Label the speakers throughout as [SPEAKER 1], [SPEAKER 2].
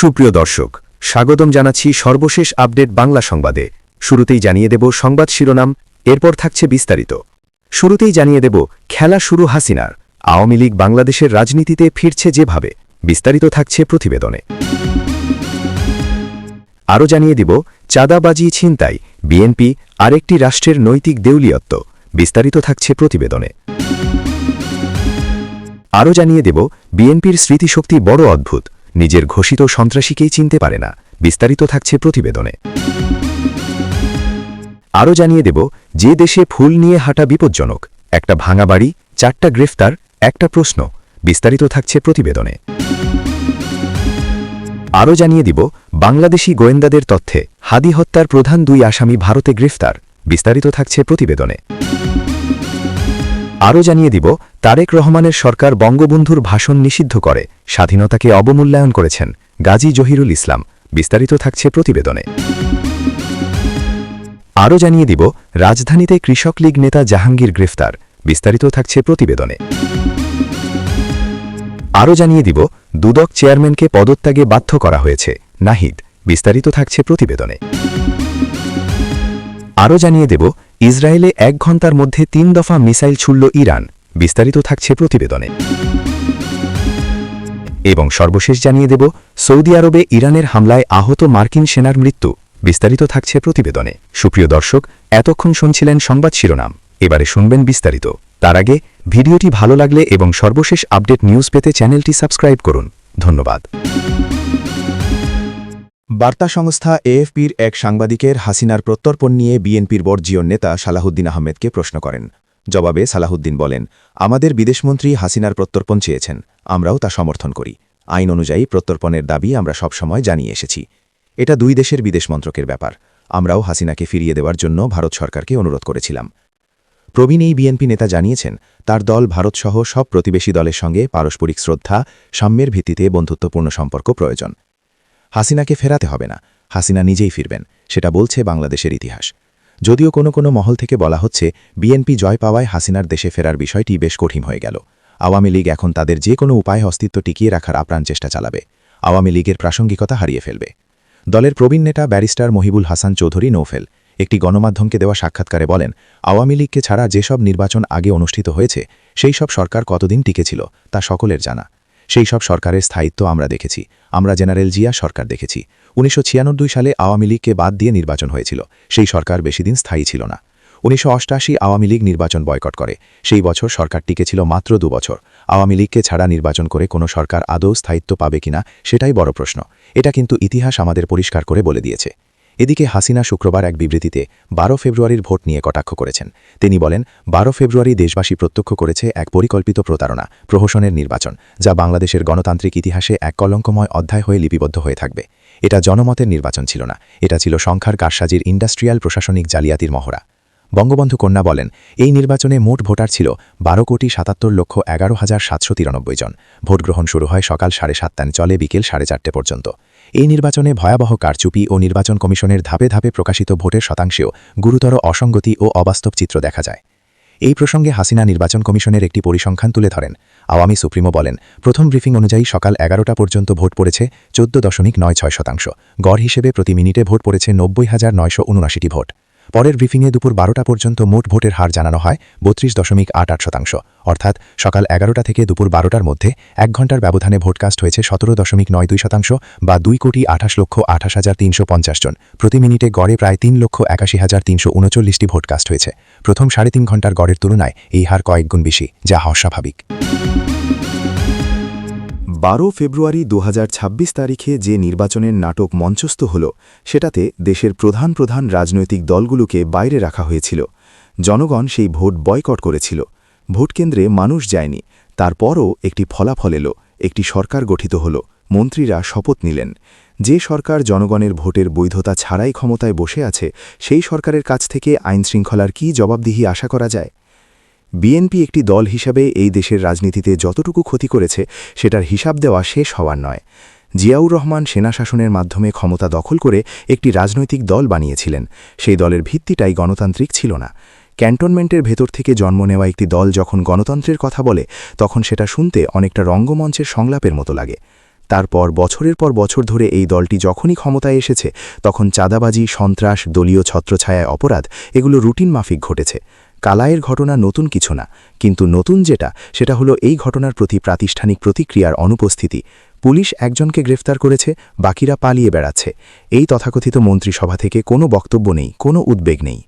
[SPEAKER 1] সুপ্রিয় দর্শক, স্বাগতম জানাচ্ছি সর্বশেষ আপডেট বাংলা সংবাদে। শুরুতেই জানিয়ে দেব সংবাদ শিরোনাম, এরপর থাকছে বিস্তারিত। শুরুতেই জানিয়ে দেব খেলা শুরু হাসিনার, আওয়ামী লীগ বাংলাদেশের রাজনীতিতে ফিরছে যেভাবে। বিস্তারিত থাকছে প্রতিবেদনে। আরও জানিয়ে দিব চাঁদাবাজি ছিনতাই, বিএনপি আরেকটি রাষ্ট্রের নৈতিক দেউলিয়ত্ব। বিস্তারিত থাকছে প্রতিবেদনে। আরও জানিয়ে দেব বিএনপির স্মৃতিশক্তি বড় অদ্ভুত, নিজের ঘোষিত সন্ত্রাসীকেই চিনতে পারে না। বিস্তারিত থাকছে প্রতিবেদনে। আরও জানিয়ে দেব যে দেশে ফুল নিয়ে হাঁটা বিপজ্জনক, একটা ভাঙা বাড়ি, 4টা গ্রেফতার, একটা প্রশ্ন। বিস্তারিত থাকছে প্রতিবেদনে। আরও জানিয়ে দিব বাংলাদেশি গোয়েন্দাদের তথ্যে হাদি হত্যার প্রধান 2 আসামি ভারতে গ্রেফতার। বিস্তারিত থাকছে প্রতিবেদনে। আরও জানিয়ে দিব তারেক রহমানের সরকার বঙ্গবন্ধুর ভাষণ নিষিদ্ধ করে স্বাধীনতাকে অবমূল্যায়ন করেছেন গাজী জহিরুল ইসলাম। বিস্তারিত থাকছে প্রতিবেদনে। আরও জানিয়ে দিব রাজধানীতে কৃষক লীগ নেতা জাহাঙ্গীর গ্রেফতার। বিস্তারিত থাকছে প্রতিবেদনে। আরও জানিয়ে দিব দুদক চেয়ারম্যানকে পদত্যাগে বাধ্য করা হয়েছে নাহিদ। বিস্তারিত থাকছে প্রতিবেদনে। আরও জানিয়ে দেব ইসরায়েলে 1 ঘণ্টার মধ্যে 3 দফা মিসাইল ছুড়ল ইরান। বিস্তারিত থাকছে প্রতিবেদনে। এবং সর্বশেষ জানিয়ে দেব সৌদি আরবে ইরানের হামলায় আহত মার্কিন সেনার মৃত্যু। বিস্তারিত থাকছে প্রতিবেদনে। সুপ্রিয় দর্শক, এতক্ষণ শুনছিলেন সংবাদ শিরোনাম, এবারে শুনবেন বিস্তারিত। তার আগে ভিডিওটি ভালো লাগলে এবং সর্বশেষ আপডেট নিউজ পেতে চ্যানেলটি সাবস্ক্রাইব করুন। ধন্যবাদ।
[SPEAKER 2] বার্তা সংস্থা এএফপির এক সাংবাদিকের হাসিনার প্রত্যর্পণ নিয়ে বিএনপির বর্জীয় নেতা সালাহুদ্দিন আহমেদকে প্রশ্ন করেন। জবাবে সালাহুদ্দিন বলেন, আমাদের বিদেশমন্ত্রী হাসিনার প্রত্যর্পণ চেয়েছেন, আমরাও তা সমর্থন করি। আইন অনুযায়ী প্রত্যর্পণের দাবি আমরা সবসময় জানিয়ে এসেছি। এটা 2 দেশের বিদেশ মন্ত্রকের ব্যাপার। আমরাও হাসিনাকে ফিরিয়ে দেওয়ার জন্য ভারত সরকারকে অনুরোধ করেছিলাম। প্রবীণ এই বিএনপি নেতা জানিয়েছেন, তার দল ভারতসহ সব প্রতিবেশী দলের সঙ্গে পারস্পরিক শ্রদ্ধা, সাম্যের ভিত্তিতে বন্ধুত্বপূর্ণ সম্পর্ক প্রয়োজন। হাসিনাকে ফেরাতে হবে না, হাসিনা নিজেই ফিরবেন, সেটা বলছে বাংলাদেশের ইতিহাস। যদিও কোনো মহল থেকে বলা হচ্ছে বিএনপি জয় পাওয়ায় হাসিনার দেশে ফেরার বিষয়টি বেশ কঠিন হয়ে গেল। আওয়ামী লীগ এখন তাদের যে কোনো উপায়ে অস্তিত্ব টিকিয়ে রাখার আপ্রাণ চেষ্টা চালাবে। আওয়ামী লীগের প্রাসঙ্গিকতা হারিয়ে ফেলবে। দলের প্রবীণ নেতা ব্যারিস্টার মহিবুল হাসান চৌধুরী নৌফেল একটি গণমাধ্যমকে দেওয়া সাক্ষাৎকারে বলেন, আওয়ামী লীগকে ছাড়া যেসব নির্বাচন আগে অনুষ্ঠিত হয়েছে সেই সব সরকার কতদিন টিকেছিল তা সকলের জানা। সেই সব সরকারের স্থায়িত্ব আমরা দেখেছি। আমরা জেনারেল জিয়া সরকার দেখেছি। 1996 সালে আওয়ামী লীগকে বাদ দিয়ে নির্বাচন হয়েছিল, সেই সরকার বেশিদিন স্থায়ী ছিল না। 1988 আওয়ামী লীগ নির্বাচন বয়কট করে, সেই বছর সরকার টিকেছিল মাত্র 2 বছর। আওয়ামী লীগকে ছাড়া নির্বাচন করে কোনো সরকার আদৌ স্থায়িত্ব পাবে কিনা সেটাই বড় প্রশ্ন। এটা কিন্তু ইতিহাস আমাদের পরিষ্কার করে বলে দিয়েছে। এদিকে হাসিনা শুক্রবার এক বিবৃতিতে 12 ফেব্রুয়ারির ভোট নিয়ে কটাক্ষ করেছেন। তিনি বলেন, 12 ফেব্রুয়ারি দেশবাসী প্রত্যক্ষ করেছে এক পরিকল্পিত প্রতারণা, প্রহসনের নির্বাচন, যা বাংলাদেশের গণতান্ত্রিক ইতিহাসে এক কলঙ্কময় অধ্যায় হয়ে লিপিবদ্ধ হয়ে থাকবে। এটা জনমতের নির্বাচন ছিল না, এটা ছিল সংখ্যার কারসাজির ইন্ডাস্ট্রিয়াল প্রশাসনিক জালিয়াতির মহড়া। বঙ্গবন্ধু কন্যা বলেন, এই নির্বাচনে মোট ভোটার ছিল 12,77,11,793 জন। ভোটগ্রহণ শুরু হয় সকাল 7:30, চলে বিকেল 4:30 পর্যন্ত। এই নির্বাচনে ভয়াবহ কারচুপি ও নির্বাচন কমিশনের ধাপে ধাপে প্রকাশিত ভোটের শতাংশেও গুরুতর অসঙ্গতি ও অবাস্তব চিত্র দেখা যায়। এই প্রসঙ্গে হাসিনা নির্বাচন কমিশনের একটি পরিসংখ্যান তুলে ধরেন। আওয়ামী সুপ্রিমো বলেন, প্রথম ব্রিফিং অনুযায়ী সকাল 11টা পর্যন্ত ভোট পড়েছে 14.96%। গড় হিসেবে প্রতি মিনিটে ভোট পড়েছে 90,979টি ভোট। পরের ব্রিফিংয়ে দুপুর 12টা পর্যন্ত মোট ভোটের হার জানানো হয় 32.88%। অর্থাৎ সকাল 11টা থেকে দুপুর 12টার মধ্যে 1 ঘণ্টার ব্যবধানে ভোটকাস্ট হয়েছে 17.92% বা 2,28,28,350 জন। প্রতি মিনিটে গড়ে প্রায় 3,81,339টি ভোটকাস্ট হয়েছে। প্রথম 3.5 ঘণ্টার গড়ের তুলনায় এই হার কয়েক গুণ বেশি, যা অস্বাভাবিক।
[SPEAKER 3] 12 ফেব্রুয়ারি 2026 তারিখে যে নির্বাচনের নাটক মঞ্চস্থ হল, সেটাতে দেশের প্রধান রাজনৈতিক দলগুলোকে বাইরে রাখা হয়েছিল। জনগণ সেই ভোট বয়কট করেছিল। ভোটকেন্দ্রে মানুষ যায়নি, তারপরও একটি ফলাফল এলো, একটি সরকার গঠিত হল, মন্ত্রীরা শপথ নিলেন। যে সরকার জনগণের ভোটের বৈধতা ছাড়াই ক্ষমতায় বসে আছে, সেই সরকারের কাছ থেকে আইনশৃঙ্খলার কী জবাবদিহি আশা করা যায়? বিএনপি একটি দল হিসাবে এই দেশের রাজনীতিতে যতটুকু ক্ষতি করেছে সেটার হিসাব দেওয়া শেষ হওয়ার নয়। জিয়াউর রহমান সেনা শাসনের মাধ্যমে ক্ষমতা দখল করে একটি রাজনৈতিক দল বানিয়েছিলেন। সেই দলের ভিত্তিটাই গণতান্ত্রিক ছিল না। ক্যান্টনমেন্টের ভেতর থেকে জন্ম নেওয়া একটি দল যখন গণতন্ত্রের কথা বলে, তখন সেটা শুনতে অনেকটা রঙ্গমঞ্চের সংলাপের মতো লাগে। তারপর বছরের পর বছর ধরে এই দলটি যখনই ক্ষমতায় এসেছে তখন চাঁদাবাজি, সন্ত্রাস, দলীয় ছত্রছায়ায় অপরাধ এগুলো রুটিন মাফিক ঘটেছে। কালাইয়ের ঘটনা নতুন কিছু না, কিন্তু নতুন যেটা সেটা হলো এই ঘটনার প্রতি প্রাতিষ্ঠানিক প্রতিক্রিয়ার অনুপস্থিতি। পুলিশ একজনকে গ্রেফতার করেছে, বাকিরা পালিয়ে বেড়াচ্ছে। এই তথাকথিত মন্ত্রিসভা থেকে কোনো বক্তব্য নেই, কোনো উদ্বেগ নেই।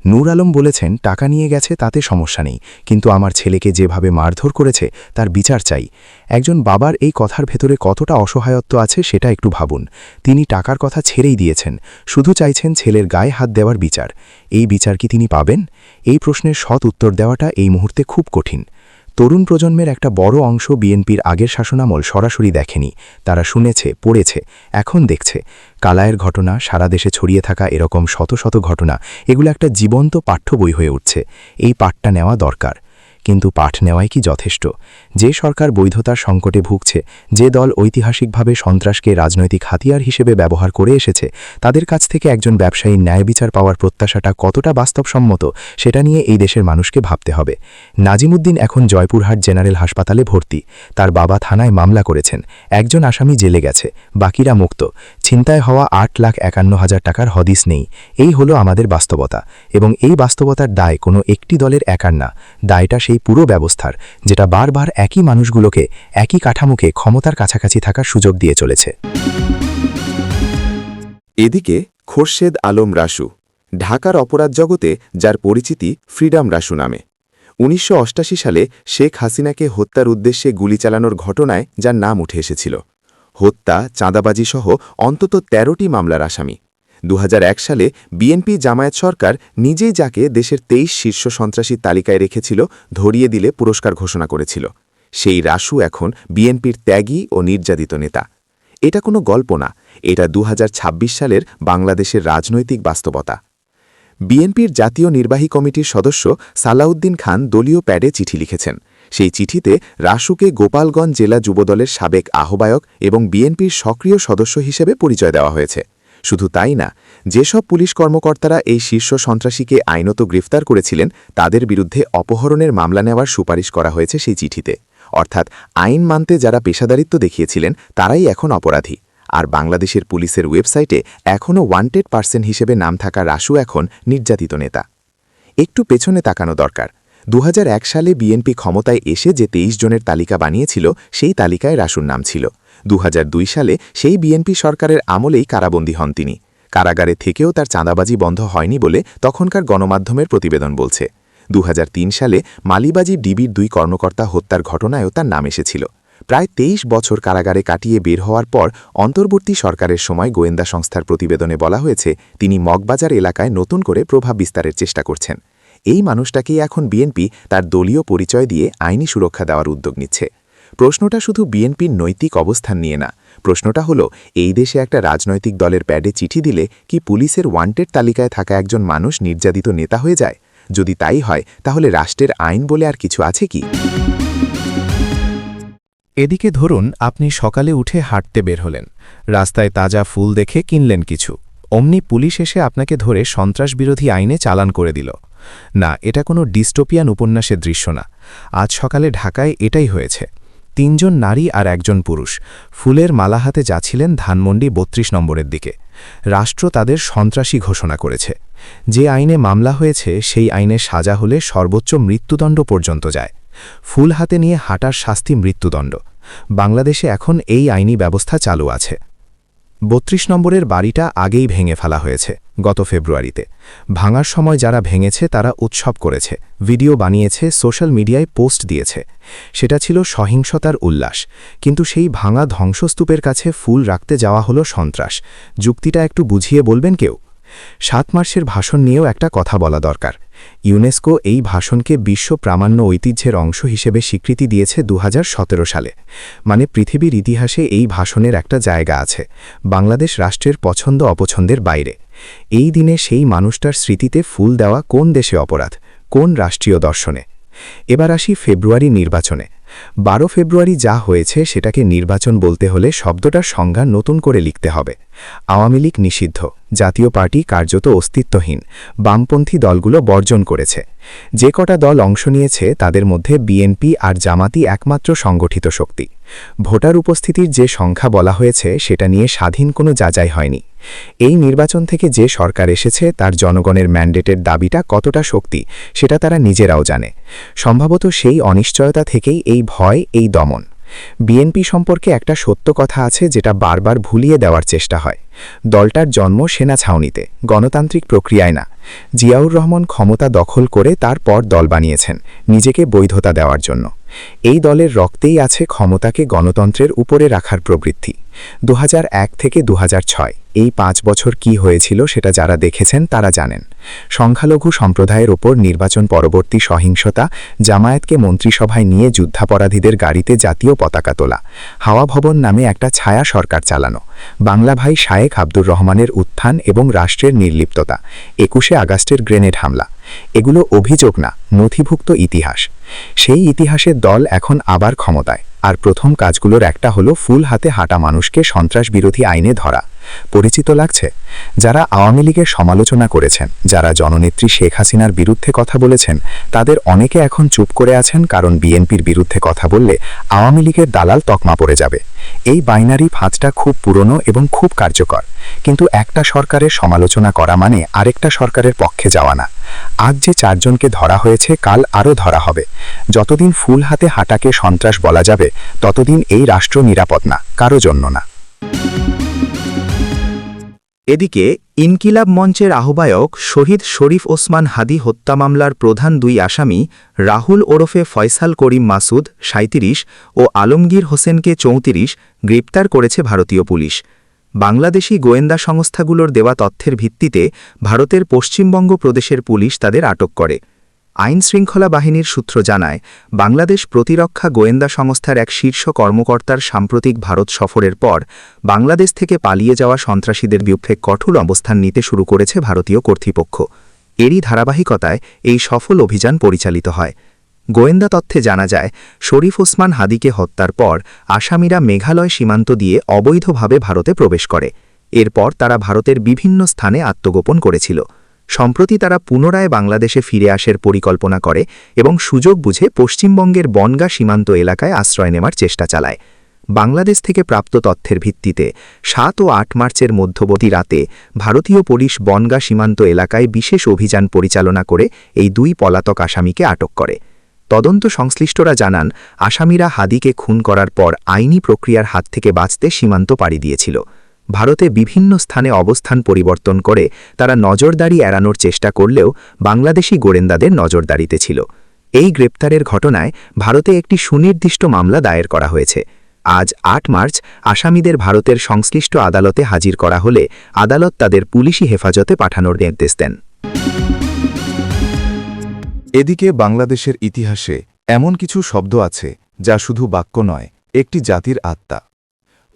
[SPEAKER 3] নূর আলম বলেছেন, টাকা নিয়ে গেছে তাতে সমস্যা নেই, কিন্তু আমার ছেলেকে যেভাবে মারধর করেছে তার বিচার চাই। একজন বাবার এই কথার ভেতরে কতটা অসহায়ত্ব আছে সেটা একটু ভাবুন। তিনি টাকার কথা ছেড়েই দিয়েছেন, শুধু চাইছেন ছেলের গায়ে হাত দেওয়ার বিচার। এই বিচার কি তিনি পাবেন? এই প্রশ্নের সৎ উত্তর দেওয়াটা এই মুহূর্তে খুব কঠিন। তরুণ প্রজন্মের একটা বড় অংশ বিএনপির আগের শাসনামল সরাসরি দেখেনি, তারা শুনেছে, পড়েছে, এখন দেখছে। কালায়ের ঘটনা, সারা দেশে ছড়িয়ে থাকা এরকম শত শত ঘটনা, এগুলো একটা জীবন্ত পাঠ্য বই হয়ে উঠছে। এই পাঠটা নেওয়া দরকার। কিন্তু পাঠ নেওয়াই কি যথেষ্ট? যে সরকার বৈধতার সংকটে ভুগছে, যে দল ঐতিহাসিকভাবে সন্ত্রাসকে রাজনৈতিক হাতিয়ার হিসেবে ব্যবহার করে এসেছে, তাদের কাছ থেকে একজন ব্যবসায়ী ন্যায় বিচার পাওয়ার প্রত্যাশাটা কতটা বাস্তবসম্মত সেটা নিয়ে এই দেশের মানুষকে ভাবতে হবে। নাজিমুদ্দিন এখন জয়পুরহাট জেনারেল হাসপাতালে ভর্তি। তার বাবা থানায় মামলা করেছেন, একজন আসামি জেলে গেছে, বাকিরা মুক্ত। ছিনতাই হওয়া 8,51,000 টাকার হদিস নেই। এই হলো আমাদের বাস্তবতা, এবং এই বাস্তবতার দায় কোনো একটি দলের একার না। দায়টা সেই পুরো ব্যবস্থার, যেটা বারবার একই মানুষগুলোকে, একই কাঠামোকে ক্ষমতার কাছাকাছি থাকার সুযোগ দিয়ে চলেছে।
[SPEAKER 2] এদিকে খোরশেদ আলম রাসু, ঢাকার অপরাধ জগতে যার পরিচিতি ফ্রিডম রাসু নামে। 1988 সালে শেখ হাসিনাকে হত্যার উদ্দেশ্যে গুলি চালানোর ঘটনায় যার নাম উঠে এসেছিল। হত্যা, চাঁদাবাজি সহ অন্তত 13টি মামলার আসামি। 2001 সালে বিএনপি জামায়াত সরকার নিজেই যাকে দেশের 23 শীর্ষ সন্ত্রাসীর তালিকায় রেখেছিল, ধরিয়ে দিলে পুরস্কার ঘোষণা করেছিল। সেই রাসু এখন বিএনপির ত্যাগী ও নির্যাতিত নেতা। এটা কোনো গল্প না, এটা 2026 সালের বাংলাদেশের রাজনৈতিক বাস্তবতা। বিএনপির জাতীয় নির্বাহী কমিটির সদস্য সালাউদ্দিন খান দলীয় প্যাডে চিঠি লিখেছেন। সেই চিঠিতে রাসুকে গোপালগঞ্জ জেলা যুবদলের সাবেক আহ্বায়ক এবং বিএনপির সক্রিয় সদস্য হিসেবে পরিচয় দেওয়া হয়েছে। শুধু তাই না, যেসব পুলিশ কর্মকর্তারা এই শীর্ষ সন্ত্রাসীকে আইনত গ্রেফতার করেছিলেন তাদের বিরুদ্ধে অপহরণের মামলা নেওয়ার সুপারিশ করা হয়েছে সেই চিঠিতে। অর্থাৎ আইন মানতে যারা পেশাদারিত্ব দেখিয়েছিলেন তারাই এখন অপরাধী। আর বাংলাদেশের পুলিশের ওয়েবসাইটে এখনও ওয়ান্টেড পার্সন হিসেবে নাম থাকা রাসু এখন নির্যাতিত নেতা। একটু পেছনে তাকানো দরকার। 2001 সালে বিএনপি ক্ষমতায় এসে যে 23 জনের তালিকা বানিয়েছিল, সেই তালিকায় রাসুর নাম ছিল। 2002 সালে সেই বিএনপি সরকারের আমলেই কারাবন্দী হন তিনি। কারাগারে থেকেও তার চাঁদাবাজি বন্ধ হয়নি বলে তখনকার গণমাধ্যমের প্রতিবেদন বলছে। 2003 সালে মালিবাজি ডিবির 2 কর্মকর্তা হত্যার ঘটনায়ও তার নাম এসেছিল। প্রায় 23 বছর কারাগারে কাটিয়ে বের হওয়ার পর অন্তর্বর্তী সরকারের সময় গোয়েন্দা সংস্থার প্রতিবেদনে বলা হয়েছে তিনি মগবাজার এলাকায় নতুন করে প্রভাব বিস্তারের চেষ্টা করছেন। এই মানুষটাকেই এখন বিএনপি তার দলীয় পরিচয় দিয়ে আইনি সুরক্ষা দেওয়ার উদ্যোগ নিচ্ছে। প্রশ্নটা শুধু বিএনপির নৈতিক অবস্থান নিয়ে না, প্রশ্নটা হলো এই দেশে একটা রাজনৈতিক দলের প্যাডে চিঠি দিলে কি পুলিশের ওয়ান্টেড তালিকায় থাকা একজন মানুষ নির্যাতিত নেতা হয়ে যায়? যদি তাই হয় তাহলে রাষ্ট্রের আইন বলে আর কিছু আছে কি?
[SPEAKER 4] এদিকে ধরুন আপনি সকালে উঠে হাঁটতে বের হলেন, রাস্তায় তাজা ফুল দেখে কিনলেন কিছু, অমনি পুলিশ এসে আপনাকে ধরে সন্ত্রাসবিরোধী আইনে চালান করে দিল। না, এটা কোনো ডিস্টোপিয়ান উপন্যাসের দৃশ্য না। আজ সকালে ঢাকায় এটাই হয়েছে। 3 জন নারী আর 1 জন পুরুষ ফুলের মালা হাতে যাচ্ছিলেন ধানমন্ডি 32 নম্বরের দিকে। রাষ্ট্র তাদের সন্ত্রাসী ঘোষণা করেছে। যে আইনে মামলা হয়েছে সেই আইনে সাজা হলে সর্বোচ্চ মৃত্যুদণ্ড পর্যন্ত যায়। ফুল হাতে নিয়ে হাঁটার শাস্তি মৃত্যুদণ্ড। বাংলাদেশে এখন এই আইনি ব্যবস্থা চালু আছে। 32 নম্বরের বাড়িটা আগেই ভেঙে ফেলা হয়েছে গত ফেব্রুয়ারিতে। ভাঙার সময় যারা ভেঙেছে তারা উৎসব করেছে, ভিডিও বানিয়েছে, সোশ্যাল মিডিয়ায় পোস্ট দিয়েছে। সেটা ছিল সহিংসতার উল্লাস। কিন্তু সেই ভাঙা ধ্বংসস্তূপের কাছে ফুল রাখতে যাওয়া হলো সন্ত্রাস। যুক্তিটা একটু বুঝিয়ে বলবেন কেউ? 7 মার্চের ভাষণ নিয়েও একটা কথা বলা দরকার। ইউনেস্কো এই ভাষণকে বিশ্ব প্রামাণ্য ঐতিহ্যের অংশ হিসেবে স্বীকৃতি দিয়েছে 2017 সালে। মানে পৃথিবীর ইতিহাসে এই ভাষণের একটা জায়গা আছে, বাংলাদেশ রাষ্ট্রের পছন্দ অপছন্দের বাইরে। এই দিনে সেই মানুষটার স্মৃতিতে ফুল দেওয়া কোন দেশে অপরাধ, কোন রাষ্ট্রীয় দর্শনে? এবার আসি ফেব্রুয়ারি নির্বাচনে। 12 ফেব্রুয়ারি যা হয়েছে সেটাকে নির্বাচন বলতে হলে শব্দটার সংজ্ঞা নতুন করে লিখতে হবে। আওয়ামী লীগ নিষিদ্ধ, জাতীয় পার্টি কার্যত অস্তিত্বহীন, বামপন্থী দলগুলো বর্জন করেছে। যে কটা দল অংশ নিয়েছে তাদের মধ্যে বিএনপি আর জামাতি একমাত্র সংগঠিত শক্তি। ভোটার উপস্থিতির যে সংখ্যা বলা হয়েছে সেটা নিয়ে স্বাধীন কোনো যাচাই হয়নি। এই নির্বাচন থেকে যে সরকার এসেছে তার জনগণের ম্যান্ডেটের দাবিটা কতটা শক্তি সেটা তারা নিজেরাও জানে। সম্ভবত সেই অনিশ্চয়তা থেকেই এই ভয়, এই দমন। বিএনপি সম্পর্কে একটা সত্য কথা আছে যেটা বারবার ভুলিয়ে দেওয়ার চেষ্টা হয়। দলটার জন্ম সেনা ছাউনিতে, গণতান্ত্রিক প্রক্রিয়ায় না। জিয়াউর রহমান ক্ষমতা দখল করে তারপর দল বানিয়েছেন নিজেকে বৈধতা দেওয়ার জন্য। এই দলের রক্তেই আছে ক্ষমতাকে গণতন্ত্রের উপরে রাখার প্রবৃত্তি। 2001 থেকে 2006 এই 5 বছর কি হয়েছিল সেটা যারা দেখেছেন তারা জানেন। সংখ্যালঘু সম্প্রদায়ের ওপর নির্বাচন পরবর্তী সহিংসতা, জামায়াতকে মন্ত্রিসভায় নিয়ে যুদ্ধাপরাধীদের গাড়িতে জাতীয় পতাকা তোলা, হাওয়া ভবন নামে একটা ছায়া সরকার চালানো, বাংলা ভাই শায়েখ আব্দুর রহমানের উত্থান এবং রাষ্ট্রের নির্লিপ্ততা, 21শে আগস্টের গ্রেনেড হামলা, এগুলো অভিযোগ না, নথিভুক্ত ইতিহাস। সেই ইতিহাসের দল এখন আবার ক্ষমতায়, আর প্রথম কাজগুলোর একটা হলো ফুল হাতে হাঁটা মানুষকে সন্ত্রাসবিরোধী আইনে ধরা। পরিচিত লাগছে? যারা আওয়ামী লীগের সমালোচনা করেছেন, যারা জননেত্রী শেখ হাসিনার বিরুদ্ধে কথা বলেছেন, তাদের অনেকে এখন চুপ করে আছেন কারণ বিএনপির বিরুদ্ধে কথা বললে আওয়ামী লীগের দালাল তকমা পড়ে যাবে। এই বাইনারি ফাঁদটা খুব পুরনো এবং খুব কার্যকর, কিন্তু একটা সরকারের সমালোচনা করা মানে আরেকটা সরকারের পক্ষে যাওয়া না। আজ যে 4 জনকে ধরা হয়েছে কাল আরও ধরা হবে। যতদিন ফুল হাতে হাঁটাকে সন্ত্রাস বলা যাবে ততদিন এই রাষ্ট্র নিরাপদ না, কারো জন্য না।
[SPEAKER 5] এদিকে ইনকিলাব মঞ্চের আহ্বায়ক শহীদ শরীফ ওসমান হাদি হত্যা মামলার প্রধান 2 আসামি রাহুল ওরফে ফয়সাল করিম মাসুদ 37 ও আলমগীর হোসেনকে 34 গ্রেপ্তার করেছে ভারতীয় পুলিশ। বাংলাদেশি গোয়েন্দা সংস্থাগুলোর দেওয়া তথ্যের ভিত্তিতে ভারতের পশ্চিমবঙ্গ প্রদেশের পুলিশ তাদের আটক করে। আইন শৃঙ্খলা বাহিনীর সূত্র জানায়, বাংলাদেশ প্রতিরক্ষা গোয়েন্দা সংস্থার এক শীর্ষ কর্মকর্তার সাম্প্রতিক ভারত সফরের পর বাংলাদেশ থেকে পালিয়ে যাওয়া সন্ত্রাসীদের বিরুদ্ধে কঠোর অবস্থান নিতে শুরু করেছে ভারতীয় কর্তৃপক্ষ। এরই ধারাবাহিকতায় এই সফল অভিযান পরিচালিত হয়। গোয়েন্দা তথ্যে জানা যায়, শরীফ ওসমান হাদিকে হত্যার পর আসামিরা মেঘালয় সীমান্ত দিয়ে অবৈধভাবে ভারতে প্রবেশ করে। এরপর তারা ভারতের বিভিন্ন স্থানে আত্মগোপন করেছিল। সম্প্রতি তারা পুনরায় বাংলাদেশে ফিরে আসার পরিকল্পনা করে এবং সুযোগ বুঝে পশ্চিমবঙ্গের বনগাঁ সীমান্ত এলাকায় আশ্রয় নেওয়ার চেষ্টা চালায়। বাংলাদেশ থেকে প্রাপ্ত তথ্যের ভিত্তিতে 7 ও 8 মার্চের মধ্যবর্তী রাতে ভারতীয় পুলিশ বনগাঁ সীমান্ত এলাকায় বিশেষ অভিযান পরিচালনা করে এই 2 পলাতক আসামিকে আটক করে। তদন্ত সংশ্লিষ্টরা জানান, আসামিরা হাদিকে খুন করার পর আইনি প্রক্রিয়ার হাত থেকে বাঁচতে সীমান্ত পাড়ি দিয়েছিল। ভারতে বিভিন্ন স্থানে অবস্থান পরিবর্তন করে তারা নজরদারি এড়ানোর চেষ্টা করলেও বাংলাদেশি গোয়েন্দাদের নজরদারিতে ছিল। এই গ্রেপ্তারের ঘটনায় ভারতে একটি সুনির্দিষ্ট মামলা দায়ের করা হয়েছে। আজ 8 মার্চ আসামিদের ভারতের সংশ্লিষ্ট আদালতে হাজির করা হলে আদালত তাদের পুলিশি হেফাজতে পাঠানোর নির্দেশ দেন।
[SPEAKER 3] এদিকে বাংলাদেশের ইতিহাসে এমন কিছু শব্দ আছে যা শুধু বাক্য নয়, একটি জাতির আত্মা।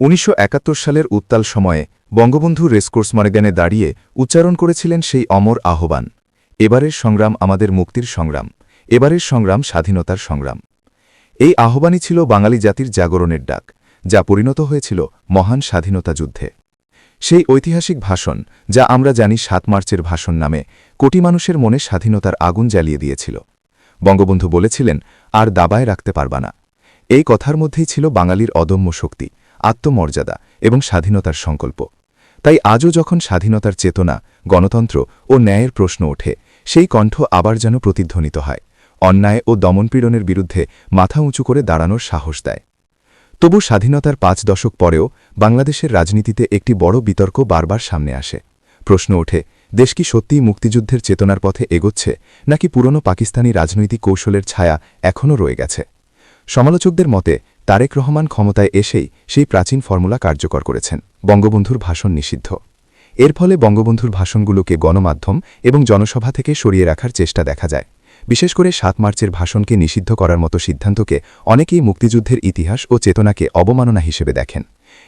[SPEAKER 3] 1971 সালের উত্তাল সময়ে বঙ্গবন্ধু রেসকোর্স ময়দানে দাঁড়িয়ে উচ্চারণ করেছিলেন সেই অমর আহ্বান, এবারের সংগ্রাম আমাদের মুক্তির সংগ্রাম, এবারের সংগ্রাম স্বাধীনতার সংগ্রাম। এই আহ্বানই ছিল বাঙালি জাতির জাগরণের ডাক, যা পরিণত হয়েছিল মহান স্বাধীনতা যুদ্ধে। সেই ঐতিহাসিক ভাষণ, যা আমরা জানি 7 মার্চের ভাষণ নামে, কোটি মানুষের মনে স্বাধীনতার আগুন জ্বালিয়ে দিয়েছিল। বঙ্গবন্ধু বলেছিলেন, আর দাবায় রাখতে পারবা না। এই কথার মধ্যেই ছিল বাঙালির অদম্য শক্তি, আত্মমর্যাদা এবং স্বাধীনতার সংকল্প। তাই আজও যখন স্বাধীনতার চেতনা, গণতন্ত্র ও ন্যায়ের প্রশ্ন ওঠে, সেই কণ্ঠ আবার যেন প্রতিধ্বনিত হয়, অন্যায় ও দমনপীড়নের বিরুদ্ধে মাথা উঁচু করে দাঁড়ানোর সাহস দেয়। তবু স্বাধীনতার 5 দশক পরেও বাংলাদেশের রাজনীতিতে একটি বড় বিতর্ক বারবার সামনে আসে। প্রশ্ন ওঠে, দেশ কি সত্যিই মুক্তিযুদ্ধের চেতনার পথে এগোচ্ছে, নাকি পুরনো পাকিস্তানি রাজনৈতিক কৌশলের ছায়া এখনও রয়ে গেছে? সমালোচকদের মতে তারেক রহমান ক্ষমতায় এসেই সেই প্রাচীন ফর্মুলা কার্যকর করেছেন, বঙ্গবন্ধুর ভাষণ নিষিদ্ধ। এর ফলে বঙ্গবন্ধুর ভাষণগুলোকে গণমাধ্যম এবং জনসভা থেকে সরিয়ে রাখার চেষ্টা দেখা যায়। বিশেষ করে 7 মার্চের ভাষণকে নিষিদ্ধ করার মতো সিদ্ধান্তকে অনেকেই মুক্তিযুদ্ধের ইতিহাস ও চেতনাকে অবমাননা হিসেবে দেখেন।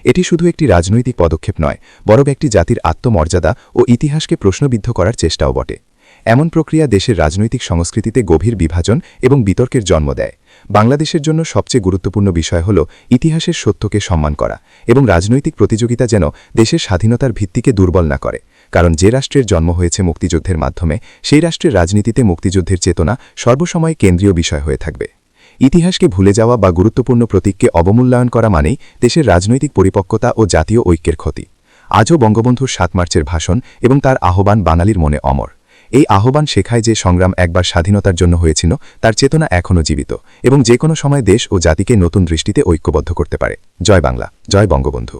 [SPEAKER 3] এটি শুধু একটি রাজনৈতিক পদক্ষেপ নয়, বরং একটি জাতির আত্মমর্যাদা ও ইতিহাসকে প্রশ্নবিদ্ধ করার চেষ্টাও বটে। এমন প্রক্রিয়া দেশের রাজনৈতিক সংস্কৃতিতে গভীর বিভাজন এবং বিতর্কের জন্ম দেয়। বাংলাদেশের জন্য সবচেয়ে গুরুত্বপূর্ণ বিষয় হল ইতিহাসের সত্যকে সম্মান করা এবং রাজনৈতিক প্রতিযোগিতা যেন দেশের স্বাধীনতার ভিত্তিকে দুর্বল না করে।
[SPEAKER 1] কারণ যে রাষ্ট্রের জন্ম হয়েছে মুক্তিযুদ্ধের মাধ্যমে সেই রাষ্ট্রের রাজনীতিতে মুক্তিযুদ্ধের চেতনা সর্বসময় কেন্দ্রীয় বিষয় হয়ে থাকবে। ইতিহাসকে ভুলে যাওয়া বা গুরুত্বপূর্ণ প্রতীককে অবমূল্যায়ন করা মানেই দেশের রাজনৈতিক পরিপক্কতা ও জাতীয় ঐক্যের ক্ষতি। আজও বঙ্গবন্ধুর ৭ মার্চের ভাষণ এবং তার আহ্বান বাঙালির মনে অমর। এই আহ্বান শেখায় যে সংগ্রাম একবার স্বাধীনতার জন্য হয়েছিল তার চেতনা এখনও জীবিত এবং যে কোনো সময় দেশ ও জাতিকে নতুন দৃষ্টিতে ঐক্যবদ্ধ করতে পারে। জয় বাংলা, জয় বঙ্গবন্ধু।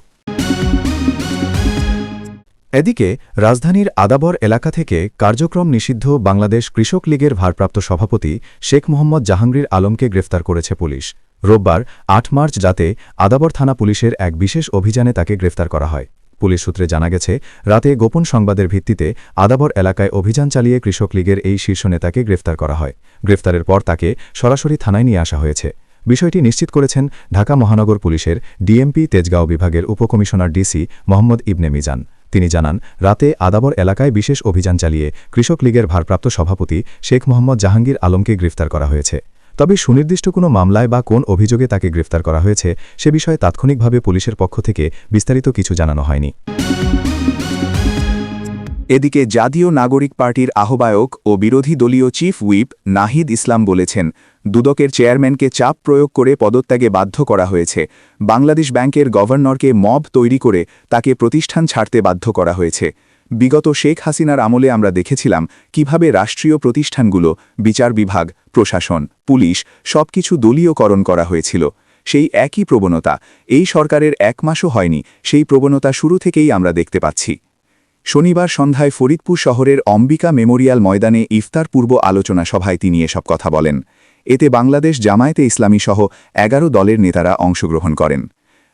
[SPEAKER 4] এদিকে রাজধানীর আদাবর এলাকা থেকে কার্যক্রম নিষিদ্ধ বাংলাদেশ কৃষক লীগের ভারপ্রাপ্ত সভাপতি শেখ মোহাম্মদ জাহাঙ্গীর আলমকে গ্রেফতার করেছে পুলিশ। রোববার ৮ মার্চ রাতে আদাবর থানা পুলিশের এক বিশেষ অভিযানে তাকে গ্রেফতার করা হয়। পুলিশ সূত্রে জানা গেছে, রাতে গোপন সংবাদের ভিত্তিতে আদাবর এলাকায় অভিযান চালিয়ে কৃষক লীগের এই শীর্ষ নেতাকে গ্রেফতার করা হয়। গ্রেফতারের পর তাকে সরাসরি থানায় নিয়ে আসা হয়েছে। বিষয়টি নিশ্চিত করেছেন ঢাকা মহানগর পুলিশের ডিএমপি তেজগাঁও বিভাগের উপকমিশনার ডিসি মোহাম্মদ ইবনে মিজান। তিনি জানান, রাতে আদাবর এলাকায় বিশেষ অভিযান চালিয়ে কৃষক লীগের ভারপ্রাপ্ত সভাপতি শেখ মোহাম্মদ জাহাঙ্গীর আলমকে গ্রেফতার করা হয়েছে। তবে সুনির্দিষ্ট কোনো মামলায় বা কোন অভিযোগে তাকে গ্রেফতার করা হয়েছে সে বিষয়ে তাৎক্ষণিকভাবে পুলিশের পক্ষ থেকে বিস্তারিত কিছু জানানো হয়নি।
[SPEAKER 2] এদিকে জাতীয় নাগরিক পার্টির আহ্বায়ক ও বিরোধী দলীয় চিফ হুইপ নাহিদ ইসলাম বলেছেন, দুদকের চেয়ারম্যানকে চাপ প্রয়োগ করে পদত্যাগে বাধ্য করা হয়েছে। বাংলাদেশ ব্যাংকের গভর্নরকে মব তৈরি করে তাকে প্রতিষ্ঠান ছাড়তে বাধ্য করা হয়েছে। বিগত শেখ হাসিনার আমলে আমরা দেখেছিলাম কিভাবে রাষ্ট্রীয় প্রতিষ্ঠানগুলো, বিচার বিভাগ, প্রশাসন, পুলিশ সবকিছু দলীয়করণ করা হয়েছিল। সেই একই প্রবণতা এই সরকারের ১ মাসও হয়নি, সেই প্রবণতা শুরু থেকেই আমরা দেখতে পাচ্ছি। শনিবার সন্ধ্যায় ফরিদপুর শহরের অম্বিকা মেমোরিয়াল ময়দানে ইফতার পূর্ব আলোচনা সভায় তিনি এসব কথা বলেন। এতে বাংলাদেশ জামায়াতে ইসলামী সহ ১১ দলের নেতারা অংশগ্রহণ করেন।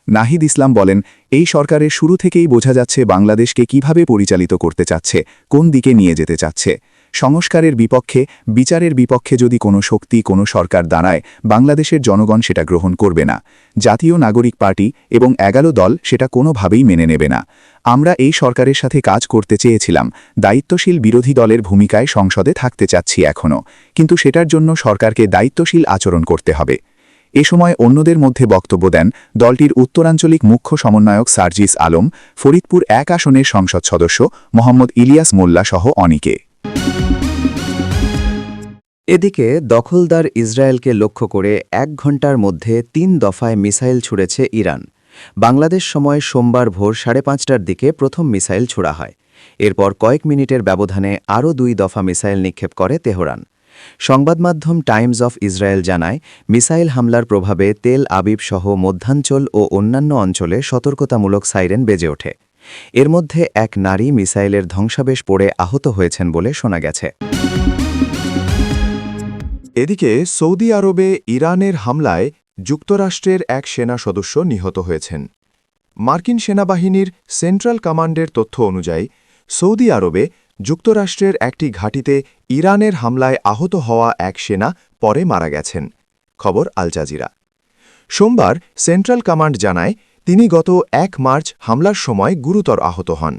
[SPEAKER 2] নাহিদ ইসলাম বলেন, এই সরকারের শুরু থেকেই বোঝা যাচ্ছে বাংলাদেশকে কিভাবে পরিচালিত করতে চাচ্ছে, কোন দিকে নিয়ে যেতে চাচ্ছে। সংস্কারের বিপক্ষে, বিচারের বিপক্ষে যদি কোনো শক্তি, কোনো সরকার দাঁড়ায়, বাংলাদেশের জনগণ সেটা গ্রহণ করবে না। জাতীয় নাগরিক পার্টি এবং ১১ দল সেটা কোনোভাবেই মেনে নেবে না। আমরা এই সরকারের সাথে কাজ করতে চেয়েছিলাম, দায়িত্বশীল বিরোধী দলের ভূমিকায় সংসদে থাকতে চাচ্ছি এখনও, কিন্তু সেটার জন্য সরকারকে দায়িত্বশীল আচরণ করতে হবে। এ সময় অন্যদের মধ্যে বক্তব্য দেন দলটির উত্তরাঞ্চলিক মুখ্য সমন্বয়ক সার্জিস আলম, ফরিদপুর ১ আসনের সংসদ সদস্য মোহাম্মদ ইলিয়াস মোল্লা সহ অনেকে।
[SPEAKER 5] এদিকে দখলদার ইসরায়েলকে লক্ষ্য করে ১ ঘণ্টার মধ্যে ৩ দফায় মিসাইল ছুড়েছে ইরান। বাংলাদেশ সময় সোমবার ভোর ৫:৩০টার দিকে প্রথম মিসাইল ছোড়া হয়। এরপর কয়েক মিনিটের ব্যবধানে আরও ২ দফা মিসাইল নিক্ষেপ করে তেহরান। সংবাদমাধ্যম টাইমস অফ ইসরায়েল জানায়, মিসাইল হামলার প্রভাবে তেল আবিব সহ মধ্যাঞ্চল ও অন্যান্য অঞ্চলে সতর্কতামূলক সাইরেন বেজে ওঠে। এর মধ্যে এক নারী মিসাইলের ধ্বংসাবেশ পড়ে আহত হয়েছেন বলে শোনা গেছে।
[SPEAKER 3] এদিকে সৌদি আরবে ইরানের হামলায় যুক্তরাষ্ট্রের এক সেনা সদস্য নিহত হয়েছেন। মার্কিন সেনাবাহিনীর সেন্ট্রাল কমান্ডের তথ্য অনুযায়ী সৌদি আরবে যুক্তরাষ্ট্রের একটি ঘাঁটিতে ইরানের হামলায় আহত হওয়া এক সেনা পরে মারা গেছেন। খবর আল জাজিরা। সোমবার সেন্ট্রাল কমান্ড জানায়, তিনি গত ১ মার্চ হামলার সময় গুরুতর আহত হন।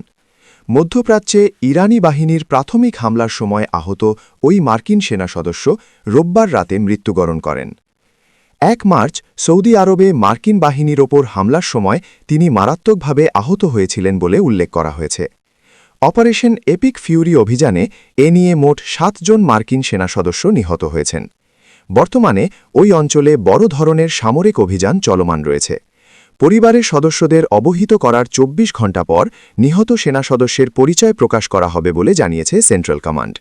[SPEAKER 3] মধ্যপ্রাচ্যে ইরানি বাহিনীর প্রাথমিক হামলার সময় আহত ওই মার্কিন সেনা সদস্য রোববার রাতে মৃত্যুবরণ করেন। ১ মার্চ সৌদি আরবে মার্কিন বাহিনীর ওপর হামলার সময় তিনি মারাত্মকভাবে আহত হয়েছিলেন বলে উল্লেখ করা হয়েছে। অপারেশন এপিক ফিউরি অভিযানে এ নিয়ে মোট ৭ জন মার্কিন সেনা সদস্য নিহত হয়েছেন। বর্তমানে ওই অঞ্চলে বড় ধরনের সামরিক অভিযান চলমান রয়েছে। পরিবারের সদস্যদের অবহিত করার ২৪ ঘণ্টা পর নিহত সেনা সদস্যের পরিচয় প্রকাশ করা হবে বলে জানিয়েছে সেন্ট্রাল কমান্ড।